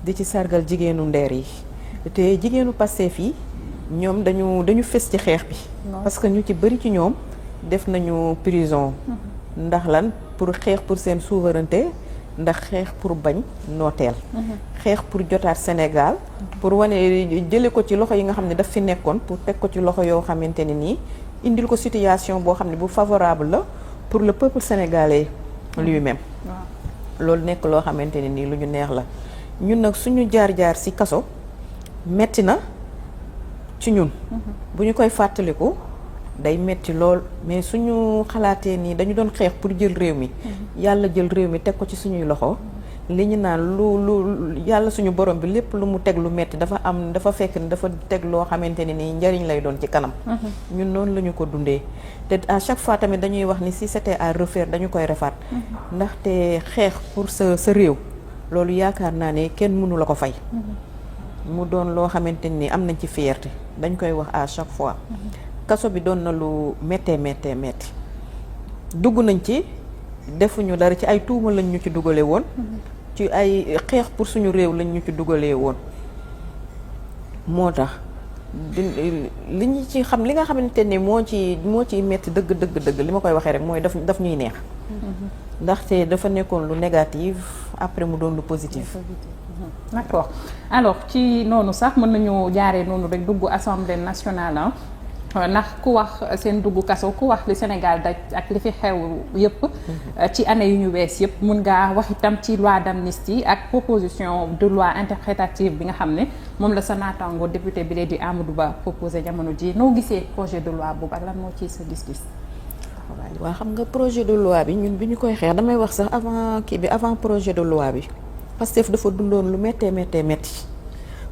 di ci sargal jigéenu ndeer yi te jigéenu Pastef yi ñoom dañu fës ci xeex bi parce que ñu ci bëri ci ñoom def nañu prison ndax lan pour xeex pour seen souveraineté ndax xeex pour bañ nooteel xeex pour jotaat Sénégal pour wane jële ko ci loxo yi nga xam ne daf fi nekkoon pour teg ko ci loxo yoo xamante ne nii indil ko situation boo xam ne bu favorable la pour le peuple sénégalais lui-même loolu nekk loo xamante ne nii lu ñu neex la ñun nag suñu jaar-jaar ci kaso metti na ci ñun bu ñu koy fàttaliku day metti lool mais suñu xalaatee nii dañu doon xeex pour jël réew mi yàlla jël réew mi teg ko ci suñuy loxo li ñu naan lu yàlla suñu borom bi lépp lu mu teg lu metti dafa fekk ni dafa teg loo xamante ne nii njariñ lay doon ci kanam ñun noonu la ñu ko dundee te à chaque fois tamit dañuy wax ni si c'était à refaire dañu koy refaat ndaxte xeex pour sa réew loolu yaakaar naa ne kenn mënu la ko fay mu doon loo xamante ni am nañ ci fierté dañ koy wax à chaque fois kaso bi doon na lu méttee métti dugg nañ ci defuñu dara ci ay tuuma lañ ñu ci dugale woon ci ay xeex pour suñu réew lañ ñu ci dugalee woon moo tax li ñu ci xam li nga xamante ne moo ci metti dëgg li ma koy waxee rek mooy daf ñuy neex ndaxte dafa nekkoon lu négatif après mu doon lu positif. D'accord alors ci noonu sax mën nañu jaaree noonu rek dugg assemblée nationale ndax ku wax seen dugg kaso ku wax li Sénégal daj ak li fi xew yëpp ci année yu ñu wees yëpp mun ngaa wax itam ci loi d'amnistie ak proposition de loi interprétative bi nga xam ne moom la sa naataango député bi lee di Amadou Ba proposé jamono ji noo gisee projet de loi boobu ak lan moo ci sa gis-gis. waaw xam nga projet de loi bi ñun bi ñu koy xeex damay wax sax avant projet de loi bi Pastef dafa dundoon lu métti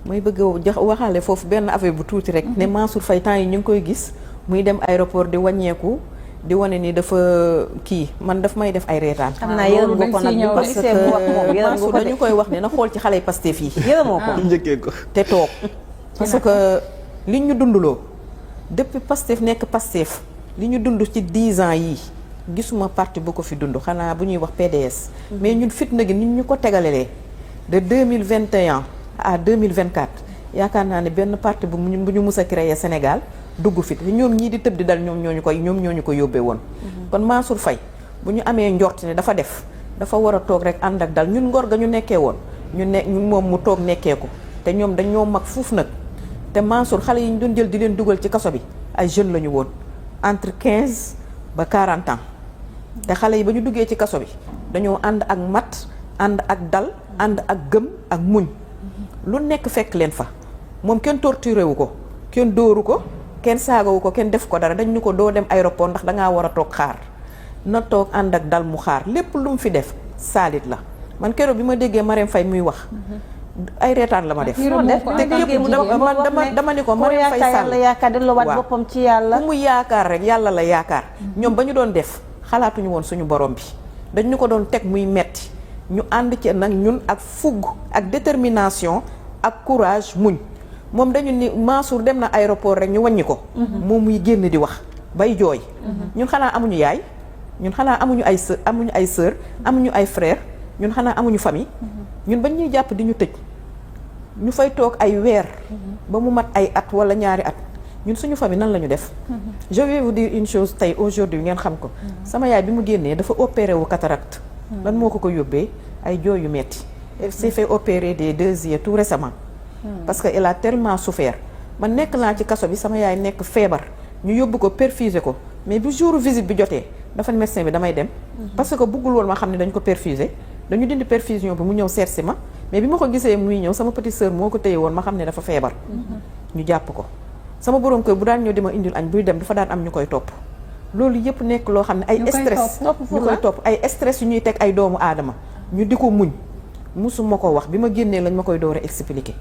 mooy bëgg a waxaale foofu benn affaire bu tuuti rek ne Mansour Faye temps yi ñu ngi koy gis muy dem aéroport di wàññeeku di wane ni dafa man daf may def ay reetaan. xam naa yërëm nga ko nag parce que Mansour dañu koy wax ne na xool ci xale yi Pastef yi. yërëmoo ko njëkkee ko te toog parce que li ñu dunduloo depuis Pastef nekk Pastef li ñu dund ci 10 ans yii gisuma parti bu ko fi dund xanaa bu ñuy wax PDS. mais ñun fitna gi nit ñu ko tegalelee de 2021 à 2024 yaakaar naa ne benn parti bu ñu mus a créer Sénégal dugg fit ñoom ñii di tëb di dal ñoom ñoo ñu ko yóbbee woon. kon Mansour Faye bu ñu amee njort ne dafa war a toog rek ànd ak dal ñun ngor ga ñu nekkee woon ñu moom mu toog nekkee ko te ñoom dañoo mag fuuf nag te Mansour xale yi ñu doon jël di leen dugal ci kaso bi ay jeunes la ñu woon entre 15 ba 40 ans te xale yi ba ñu duggee ci kaso bi dañoo ànd ak mat ànd ak dal ànd ak gëm ak muñ. lu nekk fekk leen fa moom kenn torturé wu ko kenn dóoru ko kenn saagawu ko kenn def ko dara dañ ñu ko doo dem aéroport ndax dangaa war a toog xaar na toog ànd ak dal mu xaar lépp lu mu fi def saalit la man keroog bi ma déggee Marème Faye muy wax ay reetaan la ma def te képp dama ni ko Marème Faye Sall yaakaar delloowaat boppam ci yàlla ku mu yaakaar rek yàlla la yaakaar ñoom ba ñu doon def xalaatuñu woon suñu borom bi dañ ñu ko doon teg muy metti ñu ànd ci nag ñun ak fugg ak détermination ak courage muñ moom dañu ni Mansour dem na aéroport rek ñu wàññi ko moom muy génn di wax bay jooy ñun xanaa amuñu yaay ñun xanaa amuñu ay sœur amuñu ay frère ñun xanaa amuñu famille ñun bañ ñuy jàpp di ñu tëj ñu fay toog ay weer ba mu mat ay at wala ñaari at ñun suñu famille nan la ñu def je vais vous dire une chose tey aujourd'hui ngeen xam ko sama yaay bi mu génnee dafa opéré wu cataracte lan moo ko yóbbee ay jooy yu metti elle s'est fait opérer des 2 yeux tout récemment parce que elle a tellement souffert man nekk naa ci kaso bi sama yaay nekk feebar ñu yóbbu ko perfuser ko mais bu jour visite bi jotee dafa médecin bi damay dem parce que buggul woon ma xam ne dañ ko perfuser dañu dindi perfusion bi mu ñëw seet si ma mais bi ma ko gisee muy ñëw sama petite sœur moo ko téye woon ma xam ne dafa feebar ñu jàpp ko sama borom kër bu daan ñëw di ma indil añ buy dem dafa daan am ñu koy topp loolu yëpp nekk loo xam ne ay stress ñu koy topp ay stress yu ñuy teg ay doomu aadama ñu di ko muñ musuma ko wax bi ma génnee lañ ma koy door a expliquer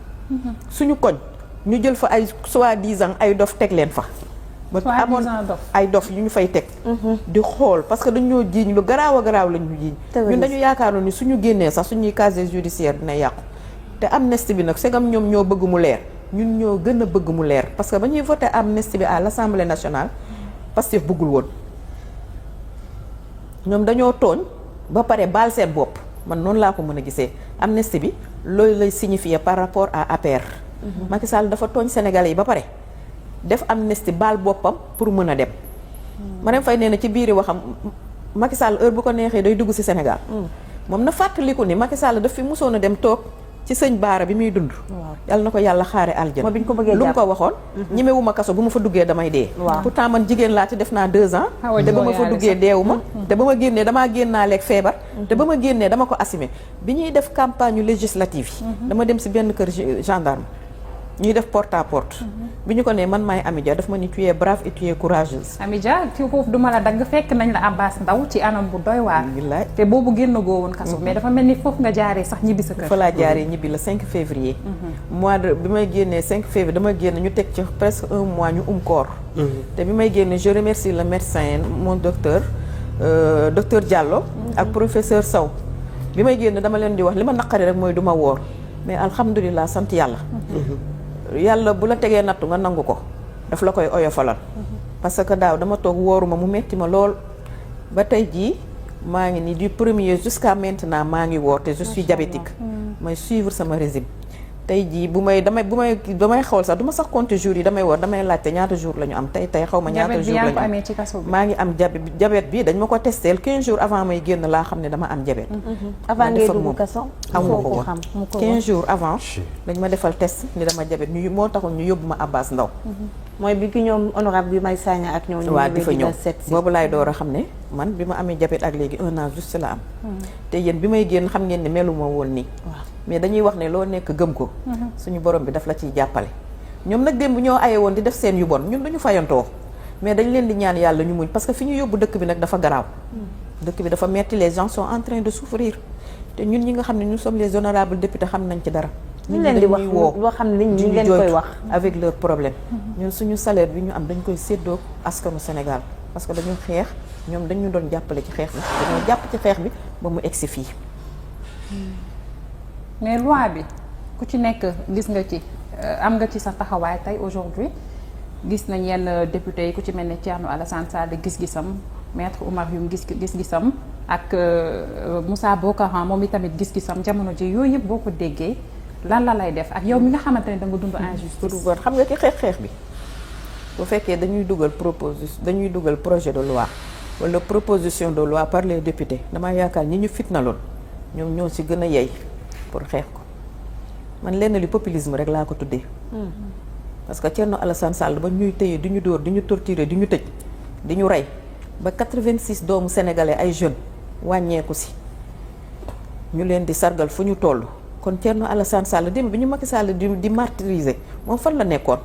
suñu koñ ñu jël fa ay soi-disant ay dof teg leen fa ba amoon ay dof yu ñu fay teg di xool parce que dañoo jiiñ lu garaaw a garaaw lañ ñu jiiñ ñun dañu yaakaaroon ni suñu génnee sax suñuy casier judiciaire dina yàqu te amnistie bi nag segam ñoom ñoo bëgg mu leer ñun ñoo gën a bëgg mu leer parce que ba ñuy voté amnistie bi à l'Assemblée nationale Pastef bëggul woon ñoom dañoo tooñ ba pare baal seen bopp man noonu laa ko mën a gisee amnistie bi loolu lay signifier par rapport à APR. Macky Sall dafa tooñ Sénégalais yi ba pare def amnistie baal boppam pour mën a dem. Marème Faye nee na ci biiri waxam Macky Sall heure bu ko neexee day dugg ci Sénégal. moom na fàttaliku ni Macky Sall daf fi musoon a dem toog ci sëñ Baara bi muy dund. yàlla na ko yàlla xaare aljana. lu mu ko waxoon. ñemewuma kaso bu ma fa duggee damay dee. pourtant man jigéen laa ci def naa 2 ans. te ba ma fa duggee deewuma. te ba ma génnee damaa génnaaleeg feebar. te ba ma génnee dama ko assumé bi ñuy def campagne législative yi. dama dem ci benn kër gendarme. ñuy def porte à porte. bi ñu ko nee man maay Amy Dia daf ma ni tu es brave et tu es courageuse. Amy Dia ci foofu duma la dagg fekk nañ la Abbas Ndao ci anam bu doy waar. te boobu génn goo woon kaso. mais dafa mel ni foofu nga jaaree sax ñibbi sa kër. fa laa jaaree ñibbi le 5 février. mois de bi may génnee 5 février dama génn ñu teg ci presque 1 mois ñu koor. te bi may génnee je remercie le médecin mon docteur Diallo. ak professeur Sow. bi may génn dama leen di wax li ma naqari rek mooy du ma woor mais alhamdulilah sant yàlla. yàlla bu la tegee nattu nga nangu ko daf la koy oyofalal. parce que daaw dama toog wooruma mu metti ma lool ba tey jii maa ngi ni du premier jusqu'à maintenant maa ngi woor te je suis diabétique. may suivre sama régime. tey jii damay xawal sax du ma sax compter jours yi damay woor damay laajte ñaata jours la ñu am tey xaw ma ñaata jours la ñu am maa ngi am diabète bi dañ ma ko testé 15 jours avant may génn laa xam ne dama am diabète. avant ngay dugg kaso amu ko woon 15 jours avant dañ ma defal test ni dama diabète ñu moo taxoon ñu yóbbu ma Abbas Ndao. mooy bi ki ñoom honorable bi may Sagna ak ñoom. waaw di fa ñëw boobu laay door a xam ne man bi ma amee diabète ak léegi 1 an juste la am. te yéen bi may génn xam ngeen ne meluma woon nii. mais dañuy wax ne loo nekk gëm ko. suñu borom bi daf la ciy jàppale. ñoom nag démb ñoo aye woon di def seen yu bon ñun duñu fayantoo mais dañ leen di ñaan yàlla ñu muñ parce que fi ñu yóbbu dëkk bi nag dafa garaaw. dëkk bi dafa metti les gens sont en train de souffrir te ñun ñi nga xam ne nous sommes les honorables députés xam nañ ci dara. ñu leen di wax loo xam ne ñu leen koy wax avec leur problème. ñun suñu salaire bi ñu am dañ koy séddoo askanu Sénégal parce que dañu xeex ñoom dañu doon jàppale ci xeex bi dañoo jàpp ci xeex bi ba mu egsi fii. mais loi bi ku ci nekk gis nga ci am nga ci sa taxawaay tey aujourd'hui gis nañ yenn député yi ku ci mel ne Thierno Alassane Sall gis-gisam maître Oumar Youm gis-gisam ak Moussa Bokaran moom itamit gis-gisam jamono ji yooyu yëpp boo ko déggee lan la lay def ak yow mi nga xamante ne da nga dund injustice. xam nga ki xeex bi bu fekkee dañuy dugal projet de loi wala proposition de loi par les députés damaa yaakaar ñi ñu fitnaloon ñoom ñoo ci gën a yey pour xeex ko man lenn li populisme rek laa ko tuddee. parce que Thierno Alassane Sall ba ñuy tëye di ñu dóor di ñu torturer di ñu tëj di ñu rey ba 86 doomu sénégalais ay jeunes wàññeeku ci ñu leen di sargal fu ñu toll. kon Thierno Alassane Sall démb bi ñu Macky Sall di martyriser moom fan la nekkoon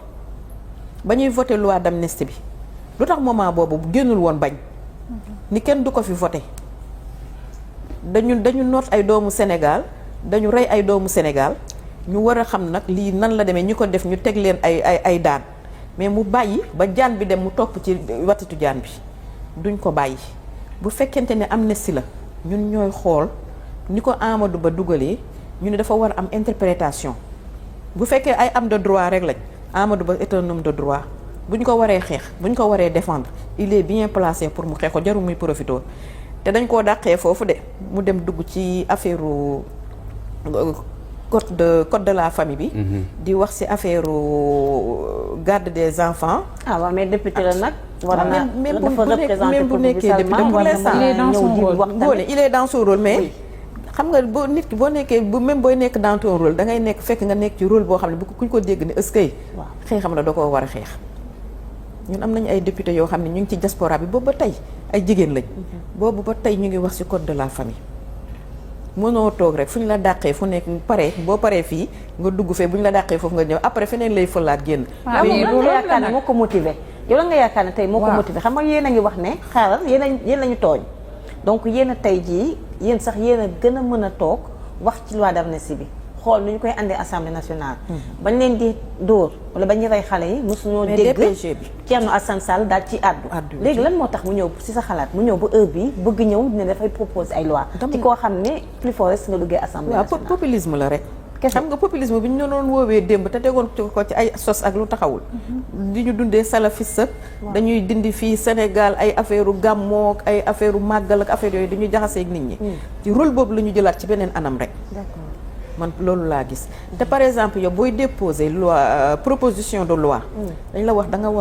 ba ñuy voté loi d'amnistie bi lu tax moment boobu génnul woon bañ ni kenn du ko fi voté dañu noot ay doomu Sénégal dañu rey ay doomu Sénégal ñu war a xam nag lii nan la demee ñu ko def ñu teg leen ay daan mais mu bàyyi ba jaan bi dem mu topp ci watitu jaan bi duñ ko bàyyi bu fekkente ne amnistie la ñun ñooy xool ni ko Amadou Ba dugalee ñu ne dafa war a am interprétation bu fekkee ay am de droit rek lañ Amadou Ba est un homme de droit bu ñu ko waree xeex bu ñu ko waree défendre il est bien placé pour mu xeex ko jarul muy profité te dañ koo dàqee foofu de mu dem dugg ci affaire code de la famille bi. di wax ci affaire garde des enfants. ah waaw mais député la nag. war na même bu nekkee député pour l'instant il est dans son rôle mais. xam nga boo nit ki boo nekkee même booy nekk dans ton rôle da ngay nekk fekk nga nekk ci rôle boo xam ne bu kuñ ko dégg ne ëskay xeexam la da koo war a xeex ñun am nañu ay député yoo xam ne ñu ngi ci diaspora bi boobu ba tey ay jigéen lañ boobu ba tey ñu ngi wax ci code de la famille mënoo toog rek fu ñu la dàqee fu nekk boo paree fii nga dugg fee bu ñu la dàqee foofu nga ñëw après feneen lay fëlaat génn loolu nga yaakaar ne moo ko motivé yow la nga yaakaar ne tey moo ko motivé xam nga yéen a ngi wax ne xaaral yéen lañu tooñ donc yéen a tey jii yéen sax yéen a gën a mën a toog wax ci loi d'amnistie bi xool nu ñu koy andee assemblée nationale. bañ leen di dóor wala bañ ñu rey xale yi mosuñoo dégg Thierno Alassane Sall daal ci àddu léegi lan moo tax mu ñëw ci sa xalaat mu ñëw ba heure bi bëgg ñëw ne dafay proposer ay loi ci koo xam ne plus fort nga duggee assemblée nationale. waaw populisme la rek. xam nga populisme bi ñu doon woowee démb te tegoon ko ci ay sos ak lu taxawul. di ñu dundee salafiste ak dañuy dindi fii Sénégal ay affaire u gàmmook ay affaire u màggal ak affaire yooyu dañuy jaxaseeg nit ñi. ci rôle boobu la ñu jëlaat ci beneen anam rek. man loolu laa gis te par exemple yow booy déposer loi proposition de loi dañ la wax da nga war